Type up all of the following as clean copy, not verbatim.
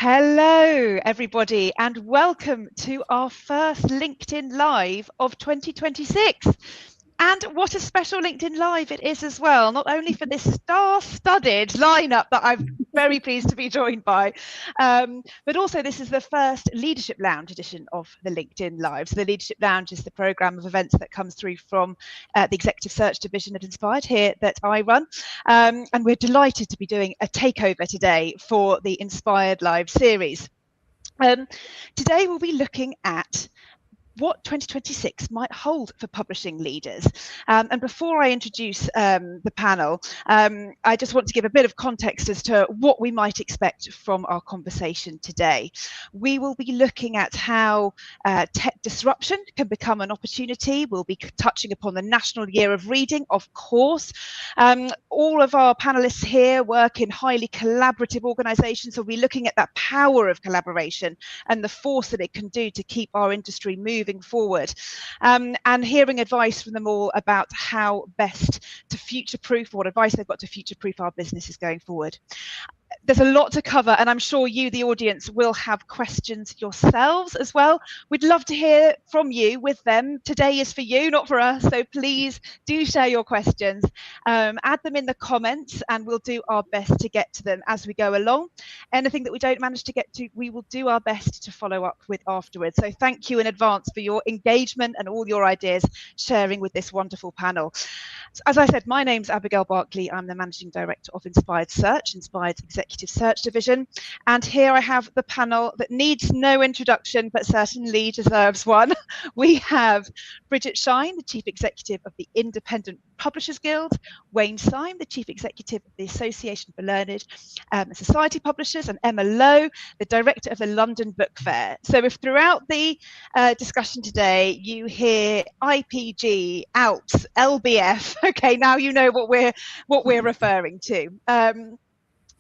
Hello, everybody, and welcome to our first LinkedIn Live of 2026. And what a special LinkedIn Live it is as well, not only for this star-studded lineup that I'm very pleased to be joined by, but also this is the first Leadership Lounge edition of the LinkedIn Live. So the Leadership Lounge is the programme of events that comes through from the Executive Search Division at Inspired here that I run. And we're delighted to be doing a takeover today for the Inspired Live series. Today we'll be looking at what 2026 might hold for publishing leaders. And before I introduce the panel, I just want to give a bit of context as to what we might expect from our conversation today. We will be looking at how tech disruption can become an opportunity. We'll be touching upon the National Year of Reading, of course. All of our panelists here work in highly collaborative organisations, so we'll be looking at that power of collaboration and the force that it can do to keep our industry moving forward, and hearing advice from them all about how best to future-proof, what advice they've got to future-proof our businesses going forward. There's a lot to cover, and I'm sure you, the audience, will have questions yourselves as well. We'd love to hear from you with them. Today is for you, not for us, so please do share your questions. Add them in the comments, and we'll do our best to get to them as we go along. Anything that we don't manage to get to, we will do our best to follow up with afterwards. So thank you in advance for your engagement and all your ideas sharing with this wonderful panel. So, as I said, my name's Abigail Barclay. I'm the Managing Director of Inspired Search, Inspired's Executive Search Division. And here I have the panel that needs no introduction, but certainly deserves one. We have Bridget Shine, the Chief Executive of the Independent Publishers Guild, Wayne Syme, the Chief Executive of the Association for Learned Society Publishers, and Emma Lowe, the Director of the London Book Fair. So if throughout the discussion today you hear IPG, ALPS, LBF, okay, now you know what we're referring to.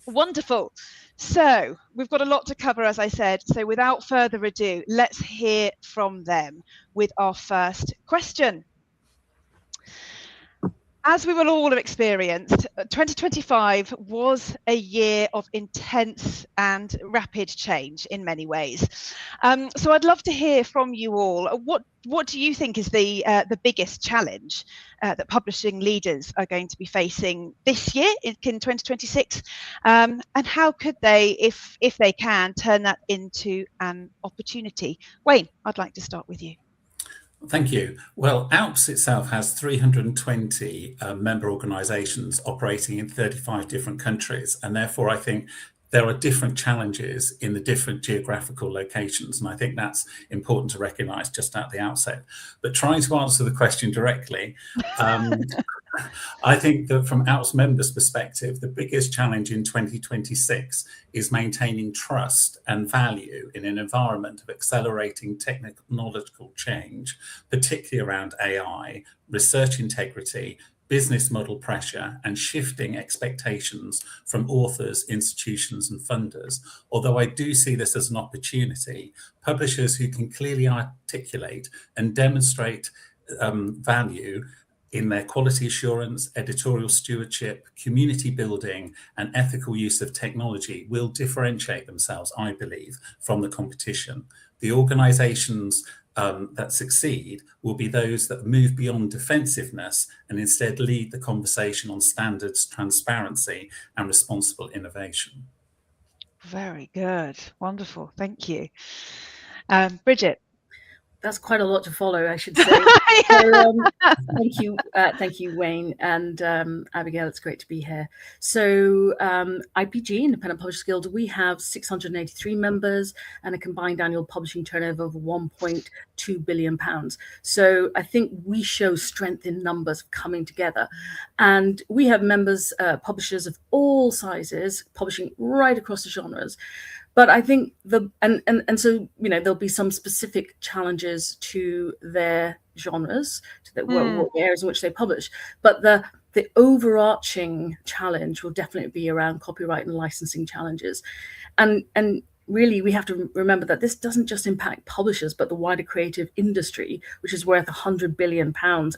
Wonderful. So we've got a lot to cover, as I said. So without further ado, let's hear from them with our first question. As we will all have experienced, 2025 was a year of intense and rapid change in many ways. So I'd love to hear from you all. What do you think is the biggest challenge that publishing leaders are going to be facing this year in 2026? And how could they, if they can, turn that into an opportunity? Wayne, I'd like to start with you. Thank you. Well, ALPS itself has 320 member organisations operating in 35 different countries, and therefore I think there are different challenges in the different geographical locations, and I think that's important to recognise just at the outset. But trying to answer the question directly, I think that from ALPS members' perspective, the biggest challenge in 2026 is maintaining trust and value in an environment of accelerating technological change, particularly around AI, research integrity, business model pressure, and shifting expectations from authors, institutions, and funders. Although I do see this as an opportunity, publishers who can clearly articulate and demonstrate value in their quality assurance, editorial stewardship, community building, and ethical use of technology will differentiate themselves, I believe, from the competition. The organisations that succeed will be those that move beyond defensiveness and instead lead the conversation on standards, transparency, and responsible innovation. Very good. Wonderful. Thank you. Bridget. That's quite a lot to follow, I should say. So, thank you, Wayne and Abigail. It's great to be here. So, IPG, Independent Publishers Guild, we have 683 members and a combined annual publishing turnover of £1.2 billion. So, I think we show strength in numbers coming together, and we have members, publishers of all sizes, publishing right across the genres. But I think so, there'll be some specific challenges to their genres, to the what areas in which they publish. But the overarching challenge will definitely be around copyright and licensing challenges. And really, we have to remember that this doesn't just impact publishers, but the wider creative industry, which is worth £100 billion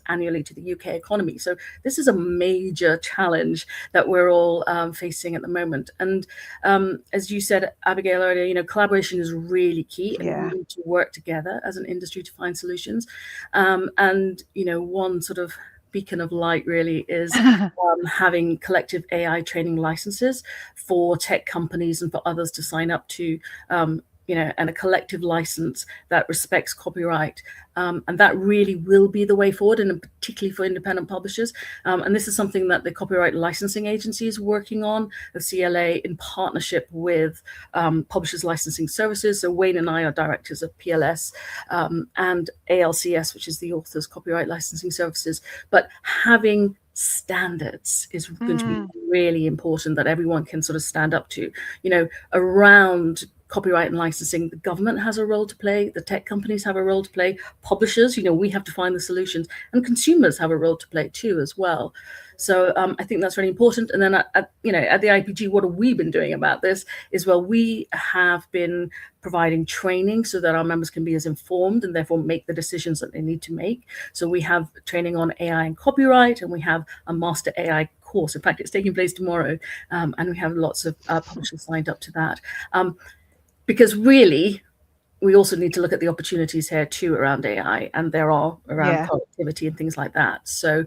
annually to the UK economy. So this is a major challenge that we're all facing at the moment. And as you said, Abigail, earlier, collaboration is really key, and we need to work together as an industry to find solutions. And one sort of beacon of light really is having collective AI training licenses for tech companies and for others to sign up to, and a collective license that respects copyright. And that really will be the way forward, and particularly for independent publishers. And this is something that the Copyright Licensing Agency is working on, the CLA, in partnership with Publishers Licensing Services. So Wayne and I are directors of PLS and ALCS, which is the Authors Copyright Licensing Services. But having standards is going to be really important that everyone can sort of stand up to, around copyright and licensing. The government has a role to play, the tech companies have a role to play, publishers, we have to find the solutions, and consumers have a role to play too as well. So I think that's really important. And then at the IPG, what have we been doing about this is, well, we have been providing training so that our members can be as informed and therefore make the decisions that they need to make. So we have training on AI and copyright, and we have a master AI course. In fact, it's taking place tomorrow, and we have lots of publishers signed up to that. Because really, we also need to look at the opportunities here too around AI, and there are around productivity and things like that. So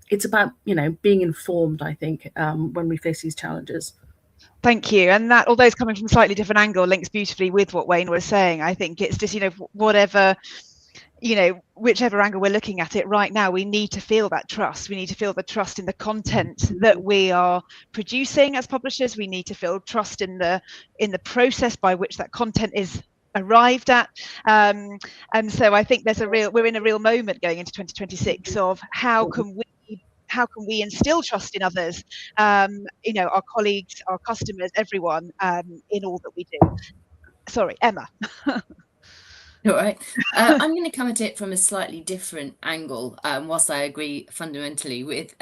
it's about, being informed, I think, when we face these challenges. Thank you. And that, although it's coming from a slightly different angle, links beautifully with what Wayne was saying. I think it's just, whichever angle we're looking at it right now, we need to feel that trust. We need to feel the trust in the content that we are producing as publishers. We need to feel trust in the process by which that content is arrived at. And so I think we're in a real moment going into 2026 of how can we instill trust in others, our colleagues, our customers, everyone, in all that we do. Sorry, Emma. All right. I'm going to come at it from a slightly different angle, whilst I agree fundamentally with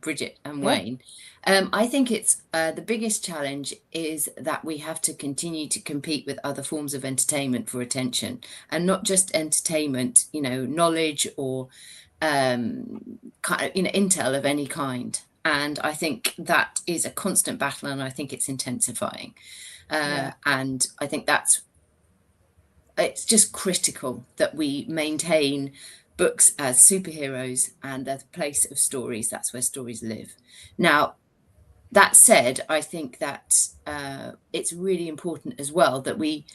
Bridget and Wayne. I think it's the biggest challenge is that we have to continue to compete with other forms of entertainment for attention, and not just entertainment, knowledge or intel of any kind. And I think that is a constant battle, and I think it's intensifying. And I think it's just critical that we maintain books as superheroes and as a place of stories. That's where stories live. Now, that said, I think that it's really important as well that we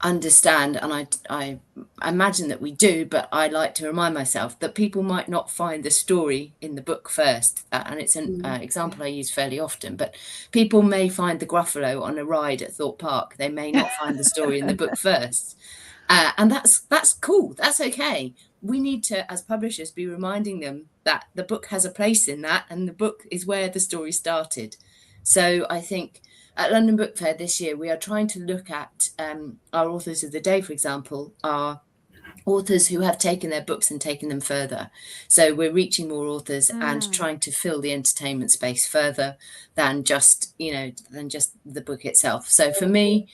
understand, and I imagine that we do, but I like to remind myself that people might not find the story in the book first, and it's an example I use fairly often, but people may find the Gruffalo on a ride at Thorpe Park. They may not find the story in the book first, and that's cool, that's okay. We need to, as publishers, be reminding them that the book has a place in that, and the book is where the story started. So I think at London Book Fair this year, we are trying to look at our authors of the day, for example, are authors who have taken their books and taken them further. So we're reaching more authors and trying to fill the entertainment space further than just, the book itself. So for me,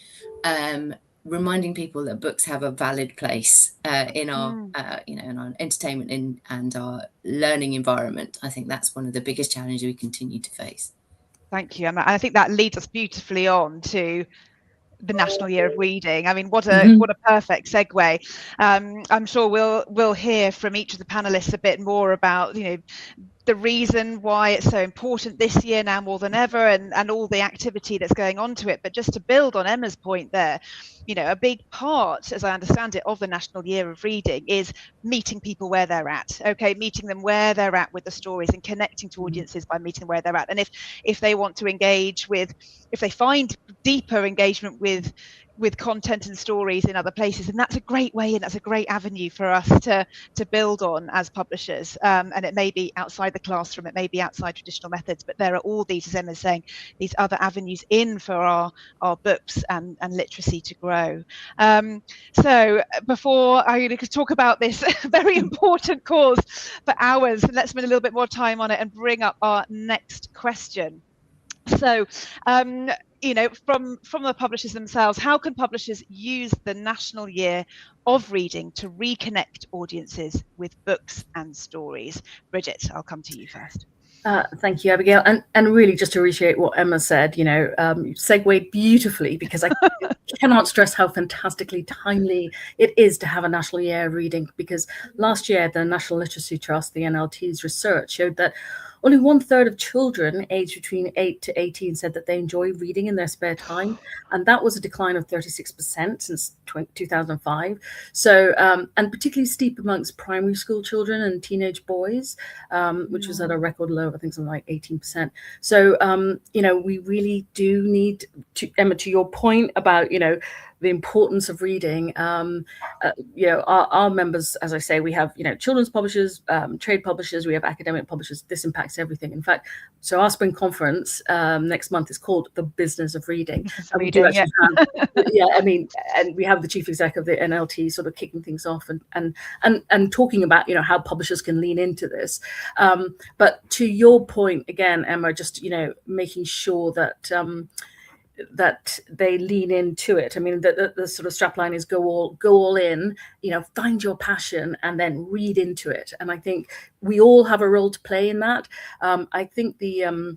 reminding people that books have a valid place in our, in our entertainment and our learning environment. I think that's one of the biggest challenges we continue to face. Thank you, Emma. I think that leads us beautifully on to the National Year of Reading. I mean, what a perfect segue. I'm sure we'll hear from each of the panelists a bit more about the reason why it's so important this year now more than ever, and all the activity that's going on to it. But just to build on Emma's point there, a big part, as I understand it, of the National Year of Reading is meeting people where they're at. Okay, meeting them where they're at with the stories and connecting to audiences by meeting them where they're at. And if they want to engage with, if they find deeper engagement with content and stories in other places, and that's a great way, and that's a great avenue for us to build on as publishers. And it may be outside the classroom, it may be outside traditional methods, but there are all these, as Emma's saying, these other avenues in for our books and literacy to grow. So before I could talk about this very important cause for hours, let's spend a little bit more time on it and bring up our next question. So you know, from the publishers themselves, how can publishers use the National Year of Reading to reconnect audiences with books and stories? Bridget, I'll come to you first. Thank you, Abigail. And really, just to reiterate what Emma said, you know, segued beautifully, because I cannot stress how fantastically timely it is to have a National Year of Reading, because last year, the National Literacy Trust, the NLT's research showed that only 1/3 of children aged between 8 to 18 said that they enjoy reading in their spare time. And that was a decline of 36% since 2005. So, and particularly steep amongst primary school children and teenage boys, which was at a record low, I think something like 18%. So, you know, we really do need to, Emma, to your point about, you know, the importance of reading. You know, our members, as I say, we have, you know, children's publishers, trade publishers, we have academic publishers. This impacts everything. In fact, so our spring conference next month is called The Business of Reading. And we do actually have, yeah, I mean, and we have the chief exec of the NLT sort of kicking things off and talking about, you know, how publishers can lean into this. But to your point again, Emma, just, you know, making sure that that they lean into it. I mean, the sort of strapline is go all in, you know, find your passion and then read into it. And I think we all have a role to play in that. I think the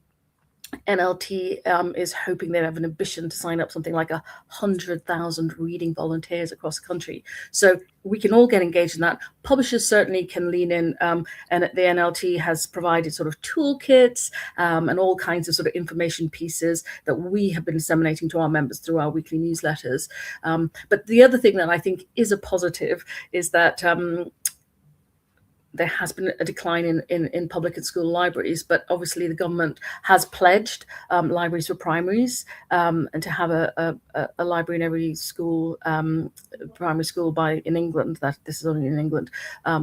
NLT is hoping they have an ambition to sign up something like 100,000 reading volunteers across the country. So we can all get engaged in that. Publishers certainly can lean in, and the NLT has provided sort of toolkits and all kinds of sort of information pieces that we have been disseminating to our members through our weekly newsletters. But the other thing that I think is a positive is that there has been a decline in public and school libraries, but obviously the government has pledged libraries for primaries and to have a library in every school, primary school in England, that this is only in England,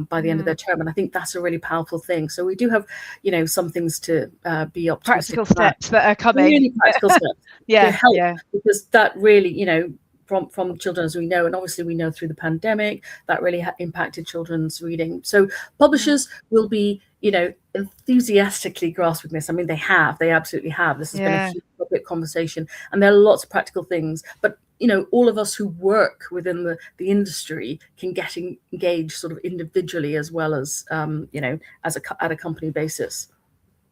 by the end of their term. And I think that's a really powerful thing. So we do have, you know, some things to be optimistic practical steps that are coming. Really practical steps to help, because that really, you know, from children, as we know, and obviously we know through the pandemic, that really impacted children's reading. So publishers will be, you know, enthusiastically grasping this. I mean, they absolutely have. This has been a huge public conversation, and there are lots of practical things. But, you know, all of us who work within the industry can get engaged sort of individually as well as, you know, at a company basis.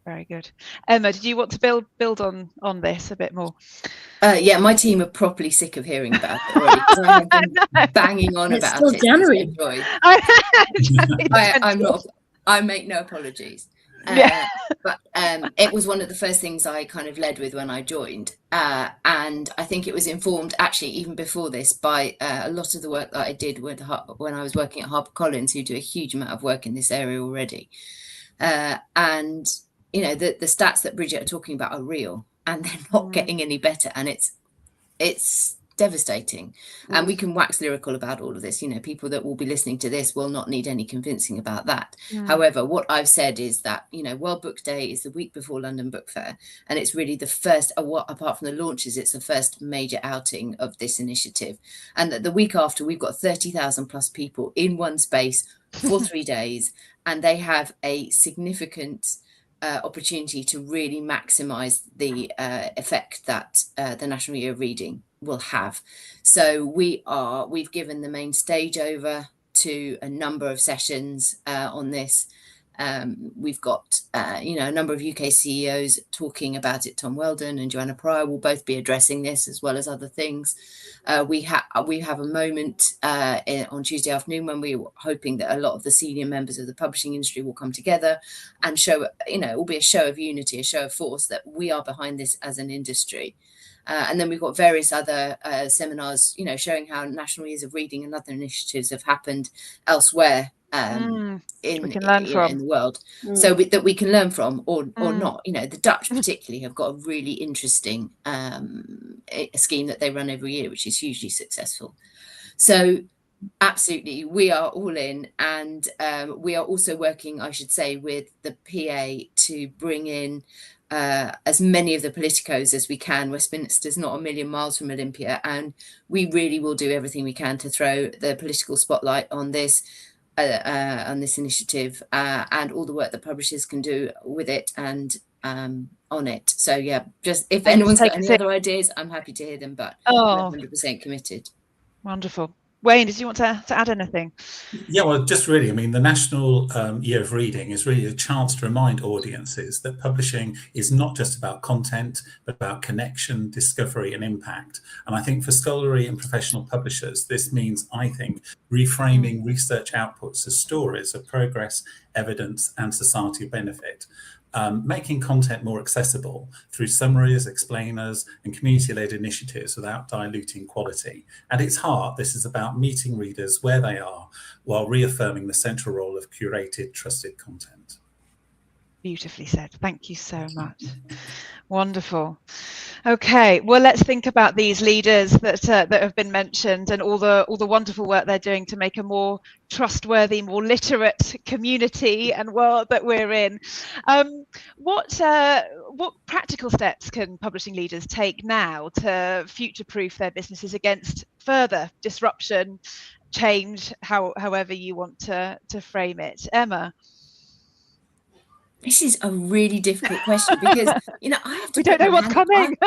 Very good. Emma, did you want to build on this a bit more? Yeah, my team are properly sick of hearing about it already, because I have been banging on about it. January. I'm not. I make no apologies. But it was one of the first things I kind of led with when I joined, and I think it was informed actually even before this by a lot of the work that I did when I was working at HarperCollins, who do a huge amount of work in this area already, and you know, the stats that Bridget are talking about are real, and they're not getting any better, and it's devastating. And we can wax lyrical about all of this. You know, people that will be listening to this will not need any convincing about that. However, what I've said is that, you know, World Book Day is the week before London Book Fair, and it's really the first, apart from the launches, it's the first major outing of this initiative. And the week after, we've got 30,000 plus people in one space for 3 days, and they have a significant opportunity to really maximize the effect that the National Year of Reading will have. So we've given the main stage over to a number of sessions on this. We've got you know, a number of UK CEOs talking about it. Tom Weldon and Joanna Pryor will both be addressing this, as well as other things. We have a moment on Tuesday afternoon when we're hoping that a lot of the senior members of the publishing industry will come together and show, you know, it will be a show of unity, a show of force, that we are behind this as an industry. And then we've got various other seminars, you know, showing how National Years of Reading and other initiatives have happened elsewhere in the world, so that we can learn from, or not. You know, the Dutch particularly have got a really interesting a scheme that they run every year, which is hugely successful. So absolutely, we are all in, and we are also working, I should say, with the PA to bring in as many of the politicos as we can. Westminster's not a million miles from Olympia, and we really will do everything we can to throw the political spotlight on this initiative, and all the work that publishers can do with it. And on it. So yeah, just if anyone's got any other ideas, I'm happy to hear them, but I'm 100% committed. Wonderful. Wayne, did you want to add anything? Yeah, well, just really, I mean, the National Year of Reading is really a chance to remind audiences that publishing is not just about content, but about connection, discovery, and impact. And I think for scholarly and professional publishers, this means, I think, reframing research outputs as stories of progress, evidence, and societal benefit. Making content more accessible through summaries, explainers, and community-led initiatives without diluting quality. At its heart, this is about meeting readers where they are while reaffirming the central role of curated, trusted content. Beautifully said. Thank you so much. Wonderful. Okay, well, let's think about these leaders that have been mentioned and all the wonderful work they're doing to make a more trustworthy, more literate community and world that we're in. What practical steps can publishing leaders take now to future-proof their businesses against further disruption, change, however you want to frame it? Emma? This is a really difficult question because, you know, I have to. We don't know what's coming.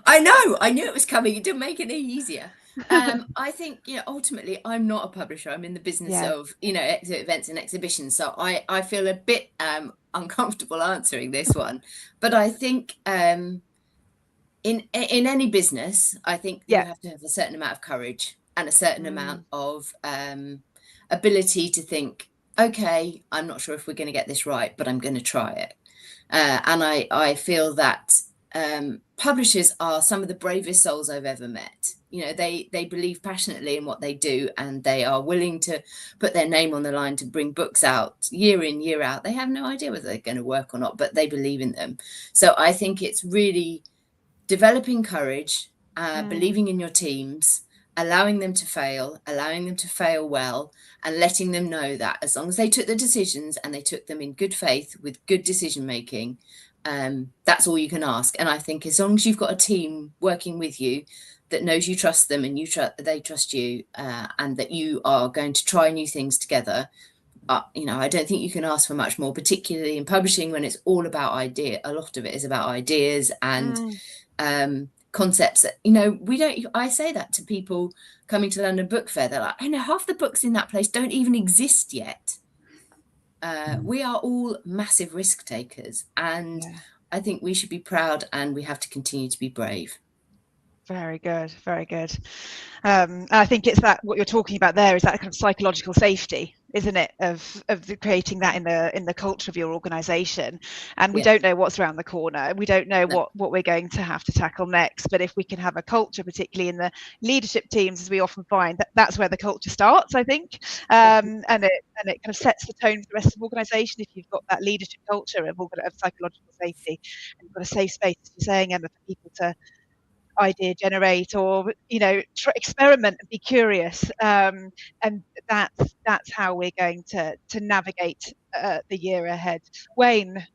I know. I knew it was coming. It didn't make it any easier. I think, you know, ultimately, I'm not a publisher. I'm in the business of, you know, events and exhibitions. So I feel a bit uncomfortable answering this one. But I think in any business, I think you have to have a certain amount of courage and a certain amount of ability to think, okay, I'm not sure if we're going to get this right, but I'm going to try it. And I feel that publishers are some of the bravest souls I've ever met. You know, they believe passionately in what they do, and they are willing to put their name on the line to bring books out year in, year out. They have no idea whether they're going to work or not, but they believe in them. So I think it's really developing courage, believing in your teams, allowing them to fail well, and letting them know that as long as they took the decisions and they took them in good faith with good decision making, that's all you can ask. And I think as long as you've got a team working with you that knows you trust them and they trust you, and that you are going to try new things together, you know, I don't think you can ask for much more, particularly in publishing when it's all about idea. A lot of it is about ideas and concepts that, you know, I say that to people coming to London Book Fair. They're like, I know half the books in that place don't even exist yet. We are all massive risk takers, and I think we should be proud, and we have to continue to be brave. Very good, very good. I think it's that what you're talking about there is that kind of psychological safety, isn't it, of creating that in the culture of your organisation. And we don't know what's around the corner. We don't know what we're going to have to tackle next. But if we can have a culture, particularly in the leadership teams, as we often find, that's where the culture starts, I think. And it kind of sets the tone for the rest of the organisation. If you've got that leadership culture of psychological safety, and you've got a safe space, as you're saying, Emma, for people to idea generate, or, you know, experiment and be curious, and that's how we're going to navigate the year ahead. Wayne,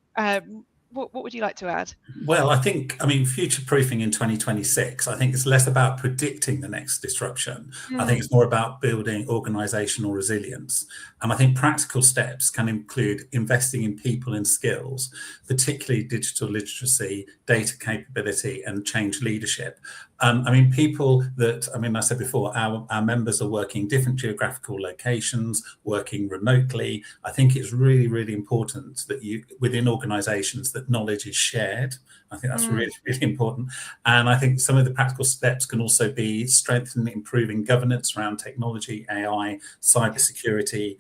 what would you like to add? Well, I think, I mean, future-proofing in 2026, I think it's less about predicting the next disruption. I think it's more about building organisational resilience. And I think practical steps can include investing in people and skills, particularly digital literacy, data capability, and change leadership. I mean, I said before, our members are working in different geographical locations, working remotely. I think it's really, really important that within organisations, that knowledge is shared. I think that's really, really important. And I think some of the practical steps can also be strengthening, improving governance around technology, AI, cybersecurity,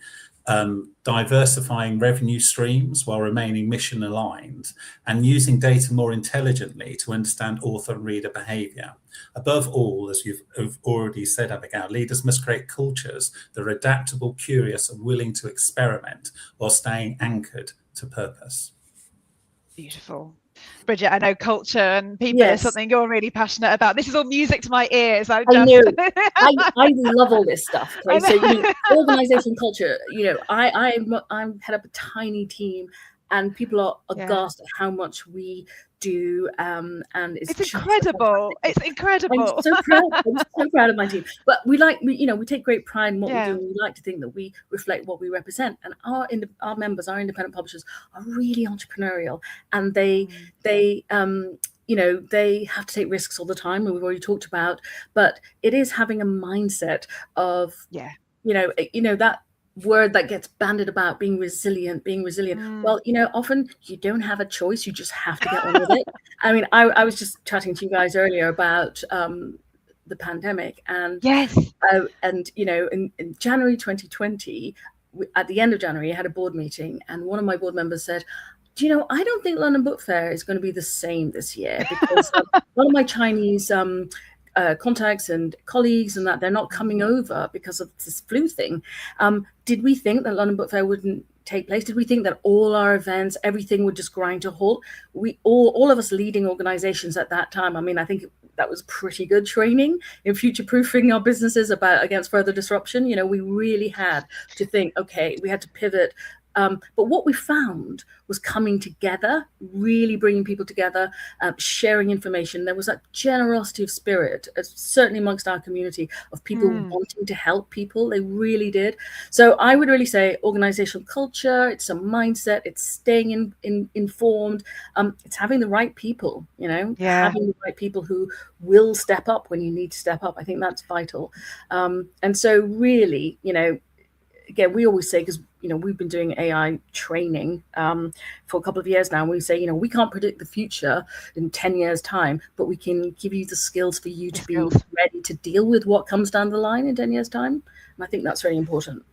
diversifying revenue streams while remaining mission aligned, and using data more intelligently to understand author and reader behaviour. Above all, as you've already said, Abigail, leaders must create cultures that are adaptable, curious, and willing to experiment while staying anchored to purpose. Beautiful. Bridget, I know culture and people is something you're really passionate about. This is all music to my ears. I know. I love all this stuff. Okay? So, you know, organisation culture. You know, I'm head up a tiny team, and people are aghast at how much we do, and it's incredible. It's incredible. I'm so proud of my team. But we take great pride in what we do, and we like to think that we reflect what we represent. And our members, our independent publishers, are really entrepreneurial, and they have to take risks all the time, and we've already talked about. But it is having a mindset of that word that gets bandied about, being resilient. Well, often you don't have a choice, you just have to get on with it. I mean, I was just chatting to you guys earlier about the pandemic, and in January 2020, at the end of January, I had a board meeting, and one of my board members said, I don't think London Book Fair is going to be the same this year, because one of my Chinese contacts and colleagues and that, they're not coming over because of this flu thing. Did we think that London Book Fair wouldn't take place? Did we think that all our events, everything would just grind to a halt? We all of us leading organizations at that time, I mean, I think that was pretty good training in future-proofing our businesses against further disruption. We really had to think, okay, we had to pivot. But what we found was coming together, really bringing people together, sharing information. There was that generosity of spirit, certainly amongst our community, of people wanting to help people. They really did. So I would really say organizational culture, it's a mindset, it's staying informed, it's having the right people, having the right people who will step up when you need to step up. I think that's vital. And so really, again, we always say, because we've been doing AI training for a couple of years now, and we say, we can't predict the future in 10 years' time, but we can give you the skills for you to be ready to deal with what comes down the line in 10 years' time. And I think that's very important.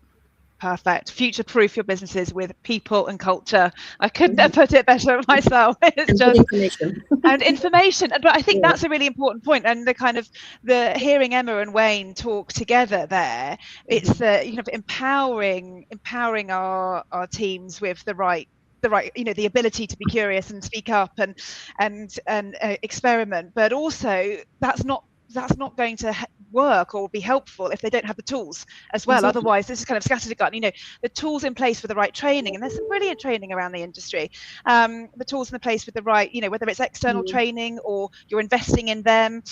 Perfect. Future-proof your businesses with people and culture. I couldn't have put it better myself. It's just information. And information. But I think that's a really important point. And the hearing Emma and Wayne talk together there, it's the empowering our teams with the right, the ability to be curious and speak up and experiment. But also that's not going to work or be helpful if they don't have the tools as well. Exactly. Otherwise, this is kind of scattergun. The tools in place for the right training, and there's some brilliant training around the industry. The tools in place with the right, whether it's external training or you're investing in them,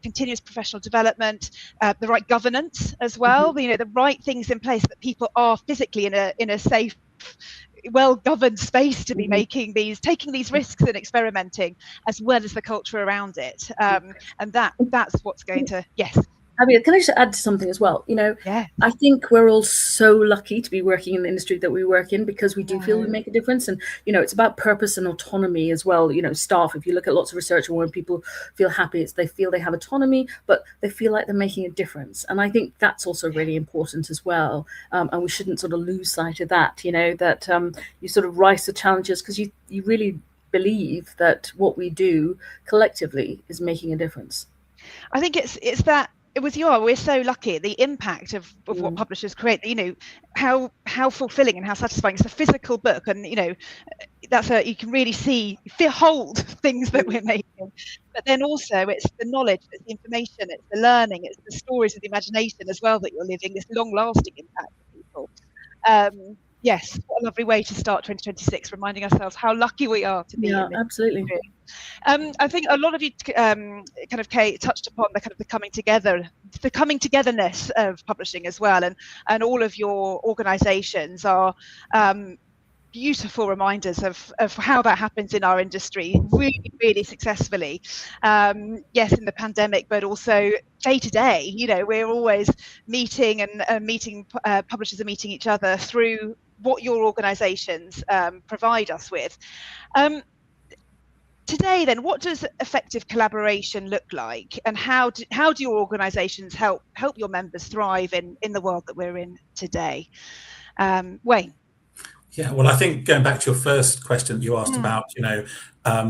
continuous professional development, the right governance as well. The right things in place that people are physically in a safe, well-governed space to be taking these risks and experimenting, as well as the culture around it, and that's what's going to Abby, can I just add something as well? I think we're all so lucky to be working in the industry that we work in, because we do feel we make a difference. And, it's about purpose and autonomy as well. Staff, if you look at lots of research, and when people feel happy, it's they feel they have autonomy, but they feel like they're making a difference. And I think that's also really important as well. And we shouldn't sort of lose sight of that, that you sort of rise to challenges because you really believe that what we do collectively is making a difference. I think it's that. We're so lucky. The impact of what publishers create, how fulfilling and how satisfying. It's a physical book, and you can really hold things that we're making. But then also it's the knowledge, it's the information, it's the learning, it's the stories of the imagination as well that you're living. This long-lasting impact for people. Yes, what a lovely way to start 2026, reminding ourselves how lucky we are to be in this. Absolutely. I think a lot of you Kate touched upon the coming together, the coming togetherness of publishing as well, and all of your organisations are beautiful reminders of how that happens in our industry really, really successfully. Yes, in the pandemic, but also day to day. We're always meeting and publishers are meeting each other through what your organisations provide us with. Today, then, what does effective collaboration look like, and how do your organisations help your members thrive in the world that we're in today? Wayne. Yeah, well, I think going back to your first question you asked about,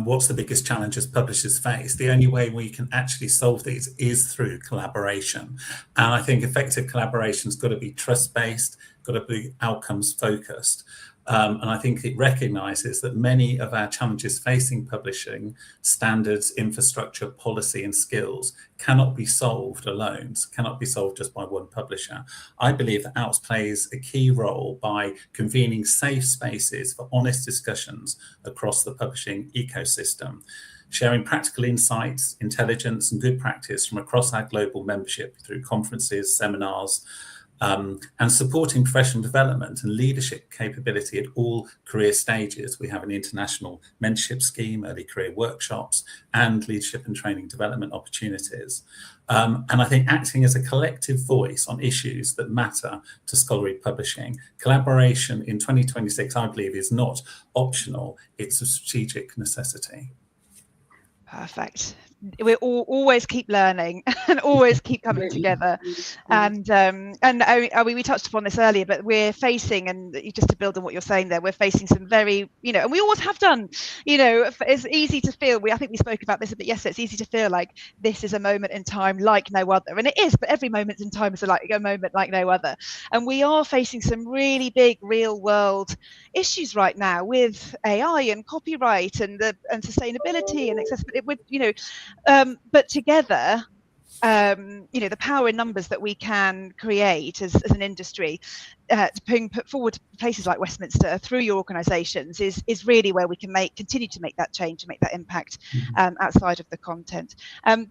what's the biggest challenges publishers face? The only way we can actually solve these is through collaboration. And I think effective collaboration's got to be trust-based, got to be outcomes focused. And I think it recognises that many of our challenges facing publishing, standards, infrastructure, policy and skills cannot be solved alone, cannot be solved just by one publisher. I believe that ALPS plays a key role by convening safe spaces for honest discussions across the publishing ecosystem, sharing practical insights, intelligence and good practice from across our global membership through conferences, seminars, and supporting professional development and leadership capability at all career stages. We have an international mentorship scheme, early career workshops, and leadership and training development opportunities. And I think acting as a collective voice on issues that matter to scholarly publishing, collaboration in 2026, I believe, is not optional, it's a strategic necessity. Perfect. We always keep learning and always keep coming together. And we touched upon this earlier, but we're facing, and just to build on what you're saying there, we're facing some very, and we always have done, it's easy to feel, I think we spoke about this a bit yesterday, it's easy to feel like this is a moment in time like no other, and it is, but every moment in time is a moment like no other. And we are facing some really big real world issues right now with AI and copyright and sustainability and accessibility, but together, the power in numbers that we can create as an industry, to put forward places like Westminster through your organisations is really where we can continue to make that change and make that impact outside of the content.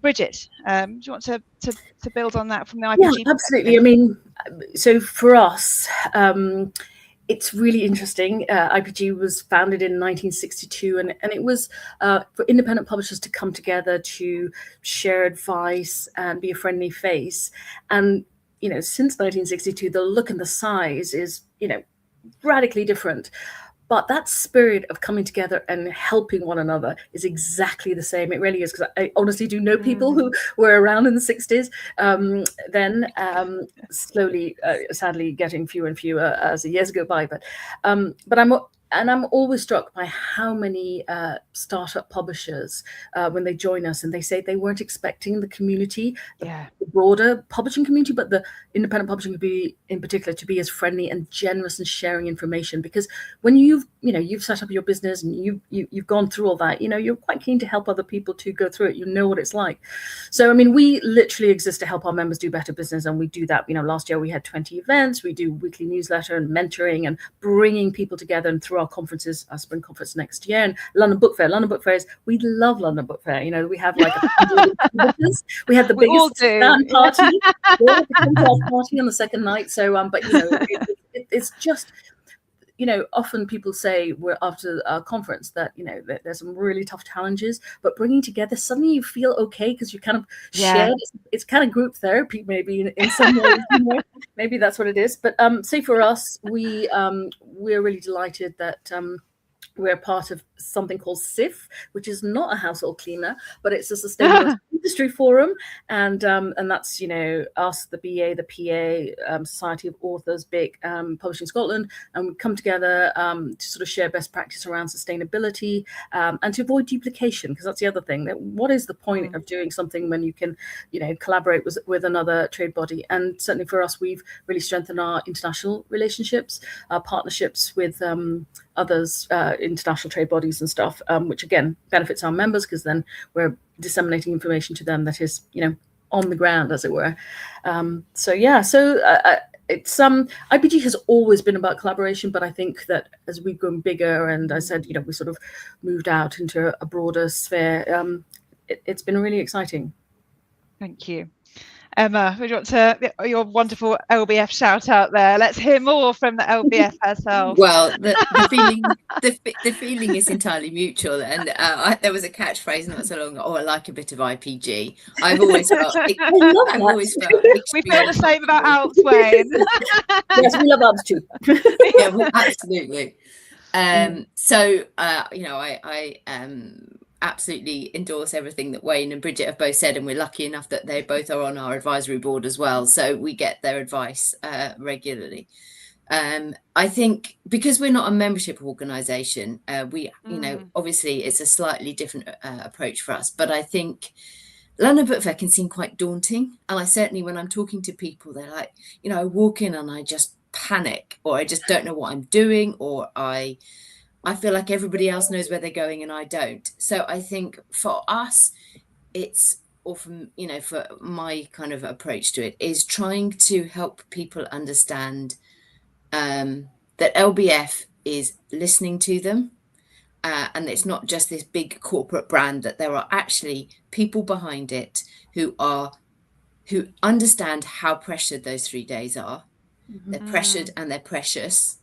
Bridget, do you want to build on that from the IPG? Yeah, absolutely. I mean, so for us, it's really interesting. IPG was founded in 1962, and it was for independent publishers to come together to share advice and be a friendly face. And, since 1962, the look and the size is, radically different. But that spirit of coming together and helping one another is exactly the same. It really is, because I honestly do know people who were around in the 60s, slowly, sadly, getting fewer and fewer as the years go by. But I'm always struck by how many startup publishers, when they join us, and they say they weren't expecting the community, the broader publishing community, but the independent publishing community in particular, to be as friendly and generous and sharing information. Because when you've set up your business and you've gone through all that, you're quite keen to help other people to go through it. You know what it's like. So, I mean, we literally exist to help our members do better business, and we do that. Last year we had 20 events. We do weekly newsletter and mentoring and bringing people together, and through our conferences, our spring conference next year, and London Book Fair. London Book Fair we love London Book Fair. We have like we had the biggest stand party, party on the second night. So, but it's just, often people say we're after our conference that there's some really tough challenges, but bringing together, suddenly you feel okay because you kind of shared. It's kind of group therapy, maybe in some ways. Maybe that's what it is. But say for us, we're really delighted that we're part of something called SIF, which is not a household cleaner, but it's a sustainable industry forum, and that's us, the BA, the PA, Society of Authors, BIC, Publishing Scotland, and we come together to sort of share best practice around sustainability, and to avoid duplication, because that's the other thing. What is the point of doing something when you can collaborate with another trade body? And certainly for us, we've really strengthened our international relationships, our partnerships with others, international trade bodies and stuff, which again benefits our members, because then we're disseminating information to them that is on the ground, as it were. It's IPG has always been about collaboration, but I think that as we've grown bigger, and I said we sort of moved out into a broader sphere, it's been really exciting. Thank you. Emma, would you want to your wonderful LBF shout out there? Let's hear more from the LBF herself. Well, the feeling is entirely mutual, and there was a catchphrase not so long ago. Oh, I like a bit of IPG. I've always felt. We feel the same about ALPS, Wayne. Yes, we love ALPS too. Yeah, well, absolutely. I absolutely endorse everything that Wayne and Bridget have both said, and we're lucky enough that they both are on our advisory board as well, so we get their advice regularly. I think because we're not a membership organisation, obviously it's a slightly different approach for us, but I think London Book Fair can seem quite daunting, and I certainly, when I'm talking to people, they're like, I walk in and I just panic, or I just don't know what I'm doing, or I feel like everybody else knows where they're going and I don't. So I think for us, it's, or from, you know, for my kind of approach to it, is trying to help people understand that LBF is listening to them. And it's not just this big corporate brand, that there are actually people behind it who understand how pressured those 3 days are. They're pressured and they're precious,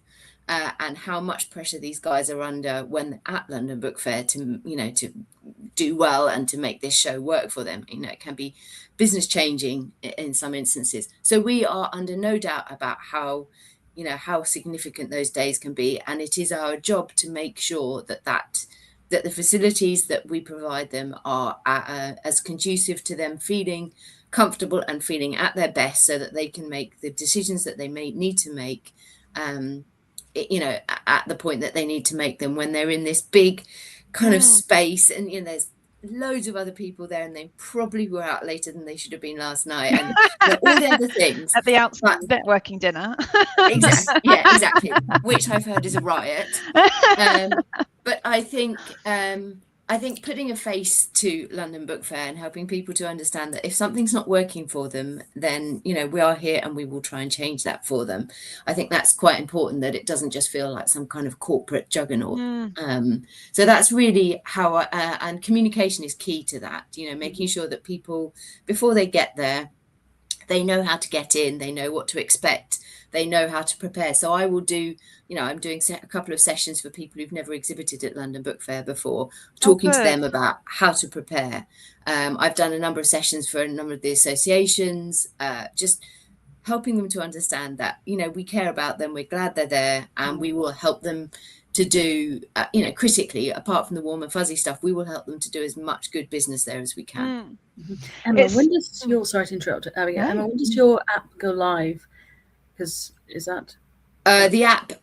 and how much pressure these guys are under when at London Book Fair to, you know, to do well and to make this show work for them. You know, it can be business changing in some instances. So we are under no doubt about how, you know, how significant those days can be, and it is our job to make sure that the facilities that we provide them are as conducive to them feeling comfortable and feeling at their best, so that they can make the decisions that they may need to make, you know, at the point that they need to make them, when they're in this big kind of space, and, you know, there's loads of other people there, and they probably were out later than they should have been last night, and, you know, all the other things at the outside networking dinner. Exactly, yeah, exactly, which I've heard is a riot. But I think putting a face to London Book Fair and helping people to understand that if something's not working for them, then, you know, we are here and we will try and change that for them. I think that's quite important, that it doesn't just feel like some kind of corporate juggernaut. So that's really how, and communication is key to that, you know, making sure that people, before they get there, they know how to get in, they know what to expect, they know how to prepare. So I will do, you know, I'm doing a couple of sessions for people who've never exhibited at London Book Fair before, talking to them about how to prepare. I've done a number of sessions for a number of the associations, just helping them to understand that, you know, we care about them, we're glad they're there, and we will help them to do, you know, critically, apart from the warm and fuzzy stuff, we will help them to do as much good business there as we can. Emma, when does your, sorry to interrupt, Emma, when does your app go live? Because is that the app,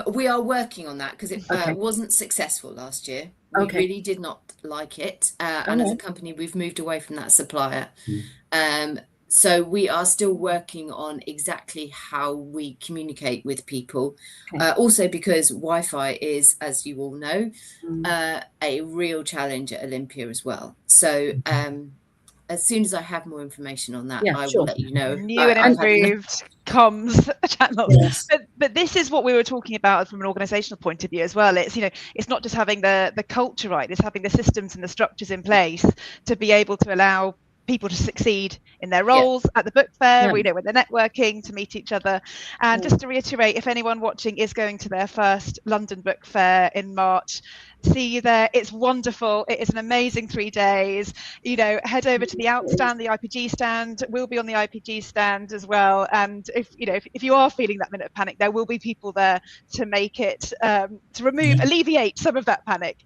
we are working on that, because it wasn't successful last year. We really did not like it, and as a company we've moved away from that supplier. So we are still working on exactly how we communicate with people. Also because Wi-Fi is, as you all know, a real challenge at Olympia as well. So as soon as I have more information on that, I will let you know. New and improved comms channels. But this is what we were talking about from an organizational point of view as well. It's, you know, it's not just having the culture right, it's having the systems and the structures in place to be able to allow people to succeed in their roles at the book fair, you know, when they're networking, to meet each other. And just to reiterate, if anyone watching is going to their first London Book Fair in March, see you there. It's wonderful. It is an amazing 3 days. You know, head over to the Out stand, the IPG stand. We'll be on the IPG stand as well. And if you know, if you are feeling that minute of panic, there will be people there to make it, to alleviate some of that panic.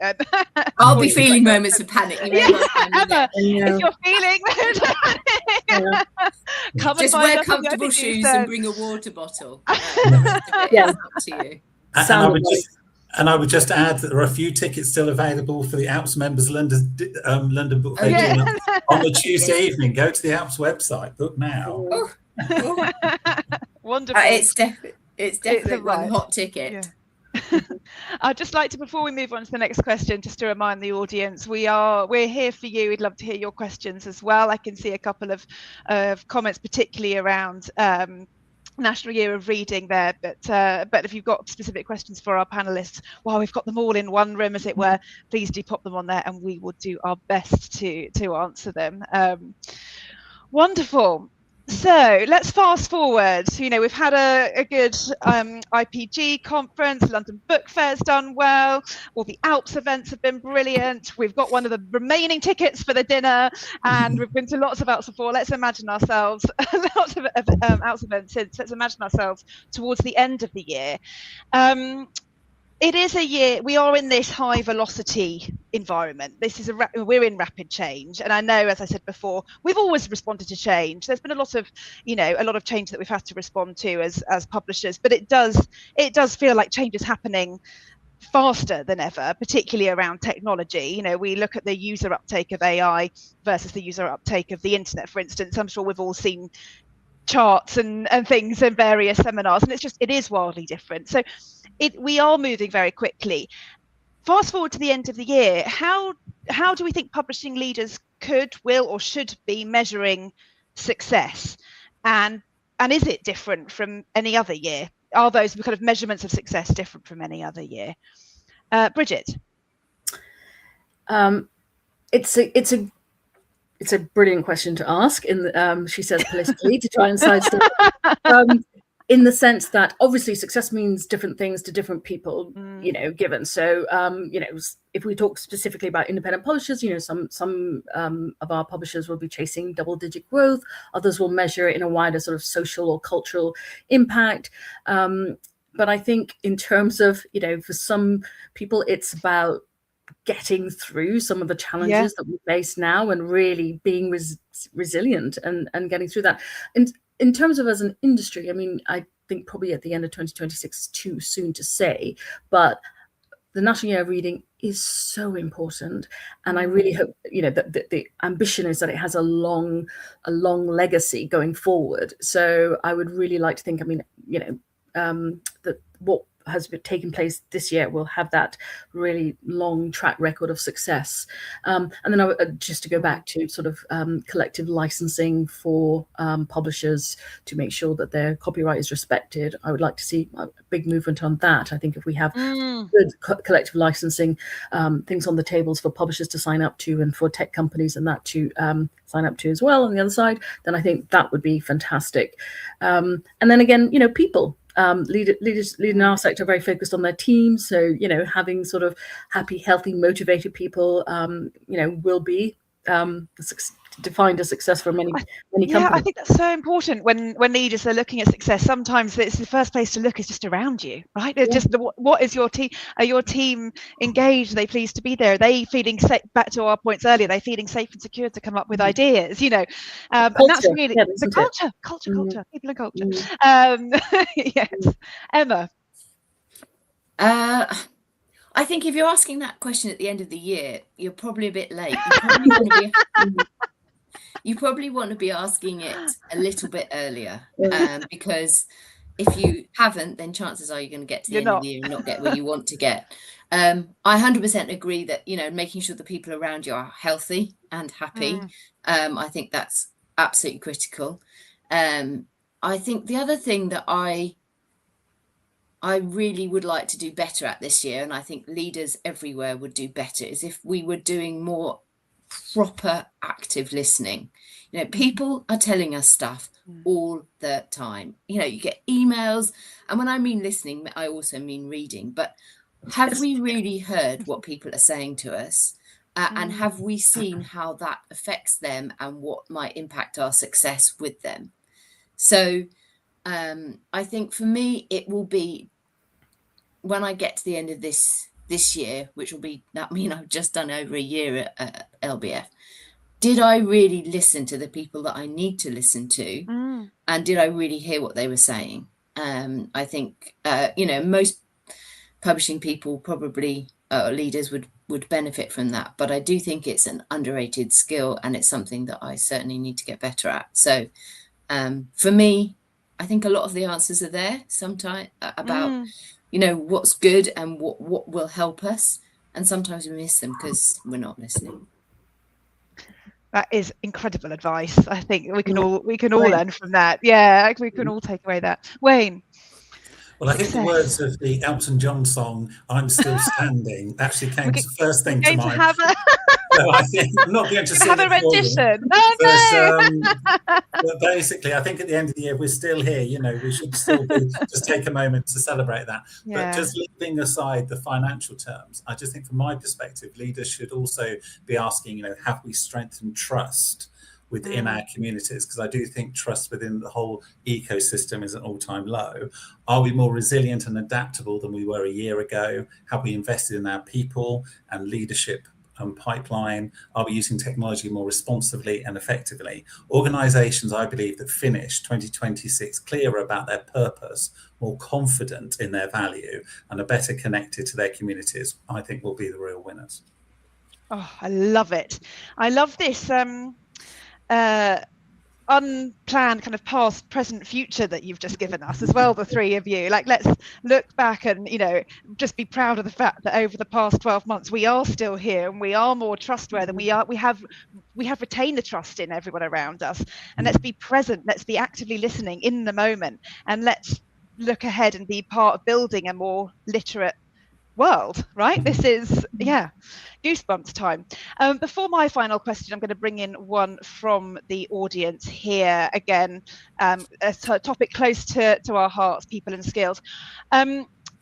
I'll be feeling moments of panic. You know, Emma, if you're feeling come just and wear comfortable shoes and bring a water bottle. Up to you. And I would just add that there are a few tickets still available for the Alps members London Book Fair dinner on the Tuesday evening. Go to the Alps website, book now. Wonderful. It's definitely one hot ticket. I'd just like to, before we move on to the next question, just to remind the audience, we're here for you. We'd love to hear your questions as well. I can see a couple of comments, particularly around National Year of Reading there, but if you've got specific questions for our panelists, while we've got them all in one room, as it were, please do pop them on there and we will do our best to answer them. Wonderful. So let's fast forward. You know, we've had a good IPG conference, London Book Fair's done well, all the Alps events have been brilliant, we've got one of the remaining tickets for the dinner, and we've been to lots of Alps before. Let's imagine ourselves, lots of Alps events since, let's imagine ourselves towards the end of the year. It is a year, we are in this high velocity environment. We're in rapid change. And I know, as I said before, we've always responded to change. There's been a lot of change that we've had to respond to as publishers, but it does feel like change is happening faster than ever, particularly around technology. You know, we look at the user uptake of AI versus the user uptake of the internet, for instance. I'm sure we've all seen charts and things in various seminars, and it is wildly different. So we are moving very quickly. Fast forward to the end of the year, how do we think publishing leaders could, will, or should be measuring success? And is it different from any other year? Are those kind of measurements of success different from any other year? Bridget? It's a brilliant question to ask. She says politically to try and sidestep. In the sense that obviously success means different things to different people, given. So, if we talk specifically about independent publishers, some of our publishers will be chasing double-digit growth. Others will measure it in a wider sort of social or cultural impact. But I think in terms of, for some people, it's about getting through some of the challenges that we face now and really being resilient and getting through that. And in terms of as an industry, I mean, I think probably at the end of 2026 is too soon to say, but the National Year of Reading is so important. And I really hope, that the ambition is that it has a long legacy going forward. So I would really like to think, that what has been taking place this year will have that really long track record of success. And then just to go back to sort of collective licensing for publishers to make sure that their copyright is respected. I would like to see a big movement on that. I think if we have good collective licensing, things on the tables for publishers to sign up to and for tech companies and that to sign up to as well on the other side, then I think that would be fantastic. And then again, people. Leaders in our sector are very focused on their teams. So, having sort of happy, healthy, motivated people, will be defined as success for many companies. I think that's so important when leaders are looking at success. Sometimes it's the first place to look is just around you, right? It's just what is your team? Are your team engaged? Are they pleased to be there? Are they feeling safe? Back to our points earlier, are they feeling safe and secure to come up with ideas? And that's really the culture, people and culture. Yes, Emma. I think if you're asking that question at the end of the year, you're probably a bit late. You probably want to be asking it a little bit earlier, because if you haven't, then chances are you're going to get to the end of the year and not get where you want to get. I 100% agree that, making sure the people around you are healthy and happy. I think that's absolutely critical. I think the other thing that I really would like to do better at this year, and I think leaders everywhere would do better, is if we were doing more proper active listening. People are telling us stuff all the time. You get emails, and when I mean listening, I also mean reading. But have we really heard what people are saying to us? And have we seen how that affects them and what might impact our success with them? So I think for me, it will be when I get to the end of this year, which will be that mean I've just done over a year at LBF. Did I really listen to the people that I need to listen to? And did I really hear what they were saying? I think, most publishing people probably, leaders would benefit from that. But I do think it's an underrated skill, and it's something that I certainly need to get better at. So for me, I think a lot of the answers are there sometimes about, what's good and what will help us. And sometimes we miss them because we're not listening. That is incredible advice. I think we can all learn from that. Yeah, we can all take away that. Wayne. Well, I think the words of the Elton John song "I'm Still Standing" actually came to first thing to mind. So I think I'm not going to sing have a rendition. But basically, I think at the end of the year, we're still here. We should still just take a moment to celebrate that. But just leaving aside the financial terms, I just think from my perspective, leaders should also be asking, have we strengthened trust within our communities? Because I do think trust within the whole ecosystem is at an all-time low. Are we more resilient and adaptable than we were a year ago? Have we invested in our people and leadership pipeline? Are we using technology more responsively and effectively? Organisations, I believe, that finish 2026 clearer about their purpose, more confident in their value, and are better connected to their communities, I think will be the real winners. Oh, I love it. I love this. unplanned kind of past, present, future that you've just given us as well, the three of you. Like, let's look back and, you know, just be proud of the fact that over the past 12 months we are still here and we are more trustworthy. We have retained the trust in everyone around us. And let's be present, let's be actively listening in the moment, and let's look ahead and be part of building a more literate world, right? This is, yeah, goosebumps time. Before my final question, I'm going to bring in one from the audience here. Again, a topic close to our hearts, people and skills.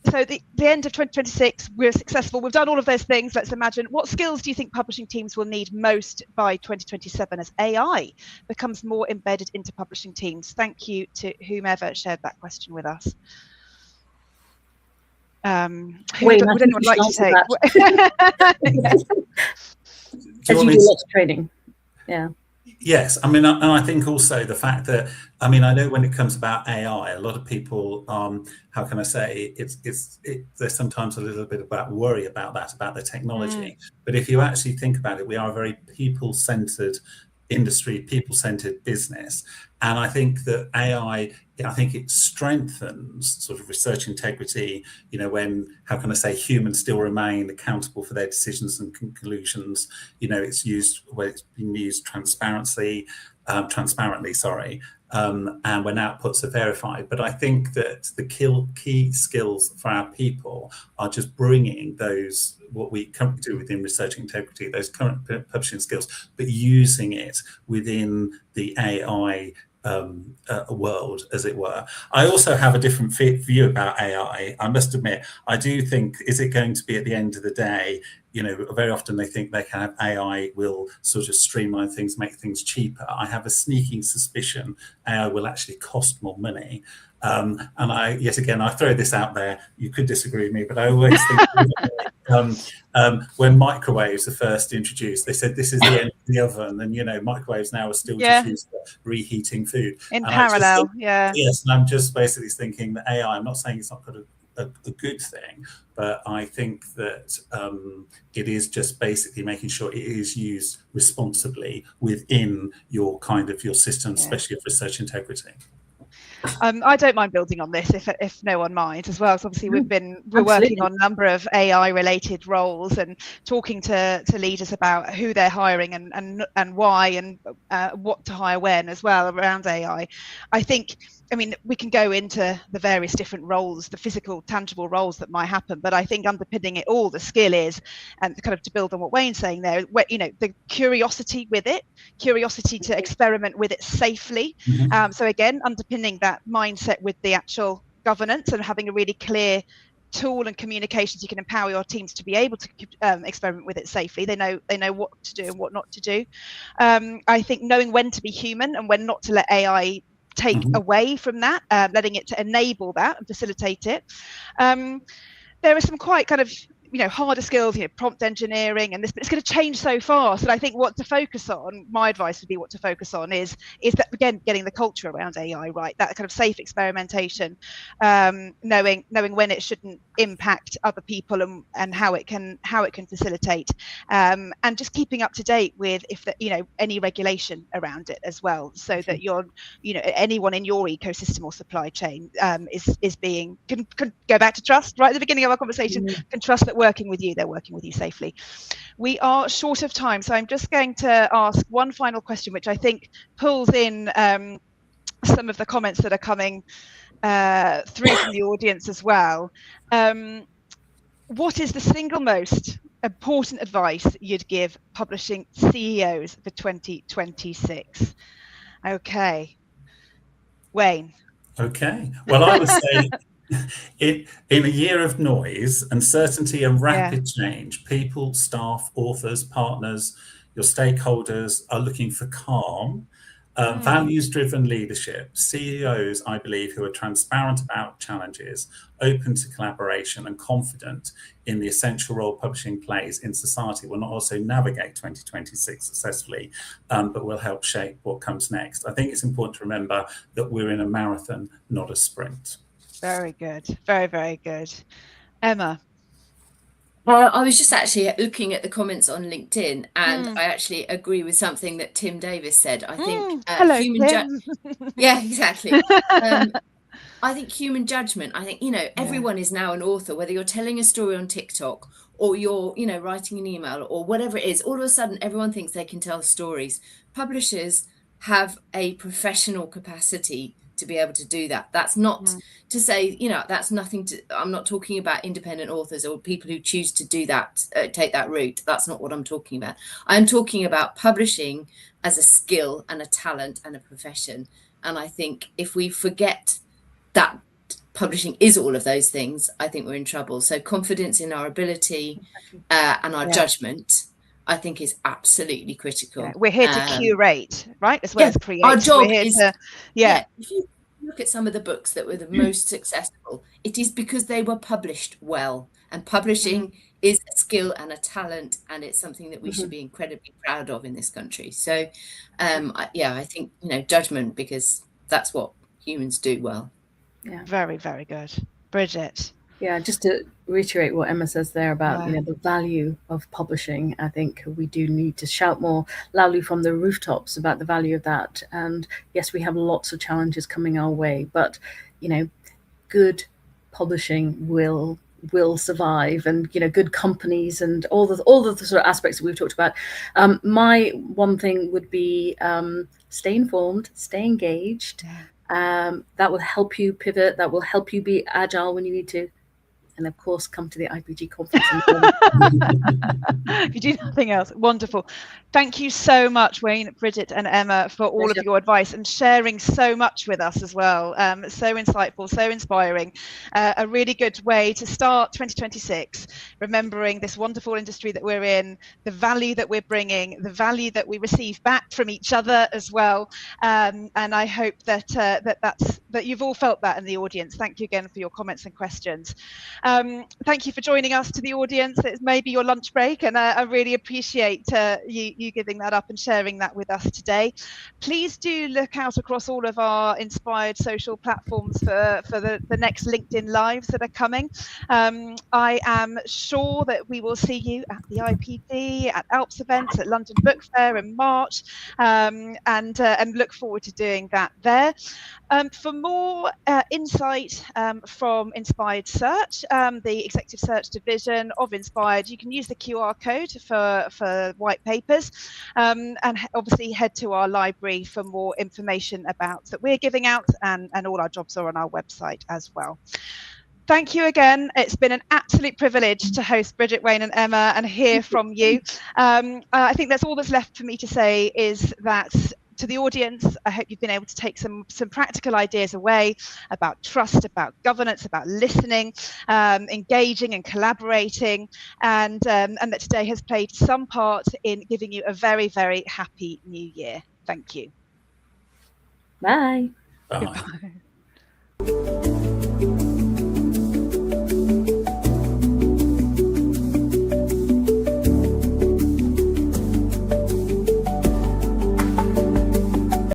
So the end of 2026, we're successful. We've done all of those things. Let's imagine, what skills do you think publishing teams will need most by 2027 as AI becomes more embedded into publishing teams? Thank you to whomever shared that question with us. Would anyone like to take? As you do lots of training. Yeah. Yes, I mean, and I think also the fact that, I mean, I know when it comes about AI, a lot of people, how can I say, there's sometimes a little bit about worry about the technology. But if you actually think about it, we are a very people-centered industry, people-centered business. And I think that AI, I think it strengthens sort of research integrity, you know, when, how can I say, humans still remain accountable for their decisions and conclusions. You know, it's used where it's been used transparently, and when outputs are verified. But I think that the key skills for our people are just bringing those, what we currently do within research integrity, those current publishing skills, but using it within the AI world, as it were. I also have a different view about AI. I must admit, I do think, is it going to be at the end of the day, you know, very often they think they can have AI will sort of streamline things, make things cheaper. I have a sneaking suspicion AI will actually cost more money. And yet again, I throw this out there, you could disagree with me, but I always think when microwaves are first introduced, they said this is the end of the oven, and you know, microwaves now are still just used for reheating food. In parallel, think, yes, and I'm just basically thinking that AI, I'm not saying it's not got a good thing, but I think that it is just basically making sure it is used responsibly within your kind of your system, especially of research integrity. I don't mind building on this if no one minds as well. So obviously we're working on a number of AI related roles and talking to leaders about who they're hiring and why and what to hire when as well around AI. I mean, we can go into the various different roles, the physical, tangible roles that might happen, but I think underpinning it all, the skill is, and kind of to build on what Wayne's saying there, you know, the curiosity with it, curiosity to experiment with it safely. So again, underpinning that mindset with the actual governance and having a really clear tool and communications, you can empower your teams to be able to experiment with it safely. They know what to do and what not to do. I think knowing when to be human and when not to let AI take away from that, letting it to enable that and facilitate it. There are some quite kind of, you know, harder skills, you know, prompt engineering, and this, but it's going to change so fast. And I think what to focus on, my advice would be what to focus on is that, again, getting the culture around AI right, that kind of safe experimentation, knowing when it shouldn't impact other people and how it can facilitate, and just keeping up to date with any regulation around it as well, so that anyone in your ecosystem or supply chain is being can go back to trust right at the beginning of our conversation, can trust that working with you, they're working with you safely. We are short of time, so I'm just going to ask one final question, which I think pulls in some of the comments that are coming through from the audience as well. What is the single most important advice you'd give publishing CEOs for 2026? Okay, Wayne. Okay, well, I would say in a year of noise, uncertainty and rapid change, people, staff, authors, partners, your stakeholders are looking for calm, values-driven leadership, CEOs, I believe, who are transparent about challenges, open to collaboration and confident in the essential role publishing plays in society will not also navigate 2026 successfully, but will help shape what comes next. I think it's important to remember that we're in a marathon, not a sprint. Very good. Very, very good. Emma. I was just actually looking at the comments on LinkedIn, and I actually agree with something that Tim Davis said. I think hello, Tim. yeah, exactly. I think human judgment, I think, everyone is now an author, whether you're telling a story on TikTok or you're, writing an email or whatever it is. All of a sudden, everyone thinks they can tell stories. Publishers have a professional capacity to be able to do that. That's not to say, that's nothing to, I'm not talking about independent authors or people who choose to do that, take that route. That's not what I'm talking about. I'm talking about publishing as a skill and a talent and a profession. And I think if we forget that publishing is all of those things, I think we're in trouble. So confidence in our ability and our judgment, I think, is absolutely critical. Yeah, we're here to curate, right, as well as create. Our job we're here is to, if you look at some of the books that were the most successful, it is because they were published well. And publishing is a skill and a talent, and it's something that we should be incredibly proud of in this country. So I think, judgment, because that's what humans do well. Yeah. Very, very good. Bridget. Yeah, just to reiterate what Emma says there about the value of publishing, I think we do need to shout more loudly from the rooftops about the value of that. And yes, we have lots of challenges coming our way, but good publishing will survive, and good companies and all the sort of aspects that we've talked about. My one thing would be stay informed, stay engaged. That will help you pivot, that will help you be agile when you need to, and of course come to the IPG conference. If you do nothing else, wonderful. Thank you so much, Wayne, Bridget and Emma, for all of your advice and sharing so much with us as well. So insightful, so inspiring. A really good way to start 2026, remembering this wonderful industry that we're in, the value that we're bringing, the value that we receive back from each other as well. And I hope that that you've all felt that in the audience. Thank you again for your comments and questions. Thank you for joining us, to the audience. It's maybe your lunch break, and I really appreciate you giving that up and sharing that with us today. Please do look out across all of our Inspired social platforms for the next LinkedIn Lives that are coming. I am sure that we will see you at the IPD, at Alps events, at London Book Fair in March, and look forward to doing that there. For more insight from Inspired Search, the executive search division of Inspired, you can use the QR code for white papers, and obviously head to our library for more information about that we're giving out, and all our jobs are on our website as well. Thank you again. It's been an absolute privilege to host Bridget, Wayne and Emma and hear from you. I think that's all that's left for me to say is that, to the audience, I hope you've been able to take some practical ideas away about trust, about governance, about listening, engaging and collaborating, and that today has played some part in giving you a very, very happy new year. Thank you. Bye. Bye. Goodbye.